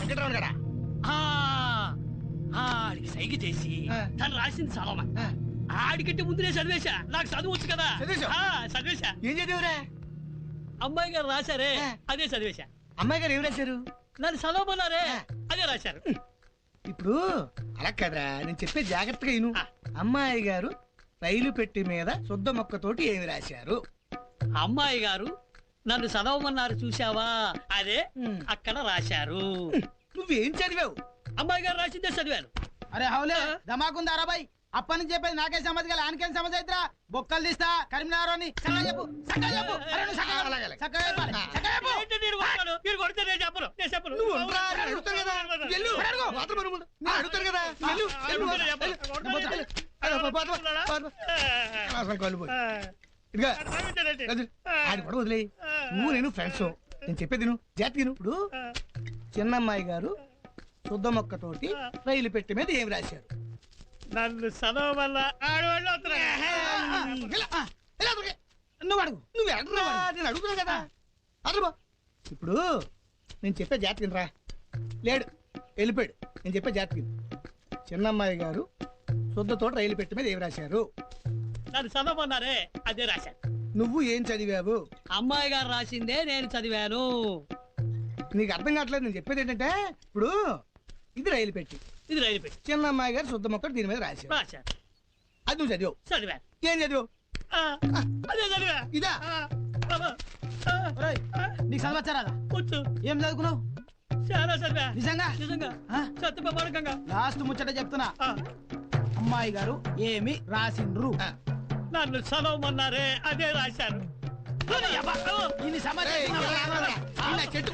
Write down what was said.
వెంకటరమణ గడ ఆడికి సైగ చేసి తను రాసింది చదవమని ఆడికంటే ముందునే చదివేశా. నాకు చదువచ్చు కదా. చదివేశా. ఏం చదివురా? అమ్మాయి గారు రాశారే అదే చదివేశా. అమ్మాయి గారు ఏం రాశారు? నన్ను చదవమన్నారే అదే రాశారు. ఇప్పుడు అలా కదరా, నేను చెప్పే జాగ్రత్తగా విను. అమ్మాయి గారు రైలు పెట్టి మీద శుద్ధ మొక్కతోటి ఏమి రాశారు? అమ్మాయి గారు నన్ను చదవమన్నారు చూసావా, అదే అక్కడ రాశారు. నువ్వేం చదివావు? అమ్మాయి గారు రాసిందే చదివాను. అరే హౌలే దమాకుందారా బాయ్, అప్పని చెప్పేది నాకే సమజ్ గల ఆనకేం సమజ్ అయితరా? బొక్కలు తీస్తా కరీంనగర్ అని సక్కగా చెప్పు, సక్కగా చెప్పు. అరే నువ్వు సక్కగా సక్కగా చెప్పాలి, సక్కగా చెప్పు. మీరు కొడితే నేను చెప్పను, నేను చెప్పను. నువ్వు ఉండరా, నేను అడుగుతాను కదా. వెళ్ళు. మాత్రం అడుగు. నేను అడుగుతాను కదా. వెళ్ళు. వెళ్ళు. అసలు కాళ్ళు పోయి. ఇదిగా ఆయన కూడా వదిలే. నువ్వు నేను ఫ్రెండ్స్. నేను చెప్పేది నువ్వు జాతి నువ్వు. ఇప్పుడు చిన్నమ్మాయి గారు శుద్ధ మొక్కతోటి రైలు పెట్టి మీద ఏం రాశారు? నన్ను చదవమల్ల ఆడవాళ్ళు నువ్వు అడుగు. నువ్వు అడుగురా, నేను అడుగుతున్నా కదా. అసలు ఇప్పుడు నేను చెప్పే జాతకి రా. లేడు, వెళ్ళిపోయాడు. నేను చెప్పే జాతకి చిన్నమ్మాయి గారు శుద్ధ తోట రైలు పెట్టి మీద ఏం రాశారు? నన్ను చదవమన్నారే అదే రాశాను. నువ్వు ఏం చదివావు? అమ్మాయి గారు రాసిందే నేను చదివాను. నీకు అర్థం కావట్లేదు. నేను చెప్పేది ఏంటంటే, ఇప్పుడు ఇది రైలు పెట్టి, ఇది రైలు పెట్టి చిన్నమ్మాయి గారు శుద్ధ మొక్కలు దీని మీద రాశారు. అది నువ్వు చదివావు. చదివాను. ఏం చదివావు? అదే చదివా. ఇదా? నీకు చదవచ్చారా? వచ్చు. ఏం చదువుకున్నావు? చాలా చదివా. నిజంగా నిజంగా సత్యప్రమాణకంగా. లాస్ట్ ముచ్చట చెప్తున్నా. అమ్మాయి గారు ఏమి రాసిండ్రు? నన్ను చదవమన్నారే అదే రాశారు. ఇన్ని సమాచారం చెట్టు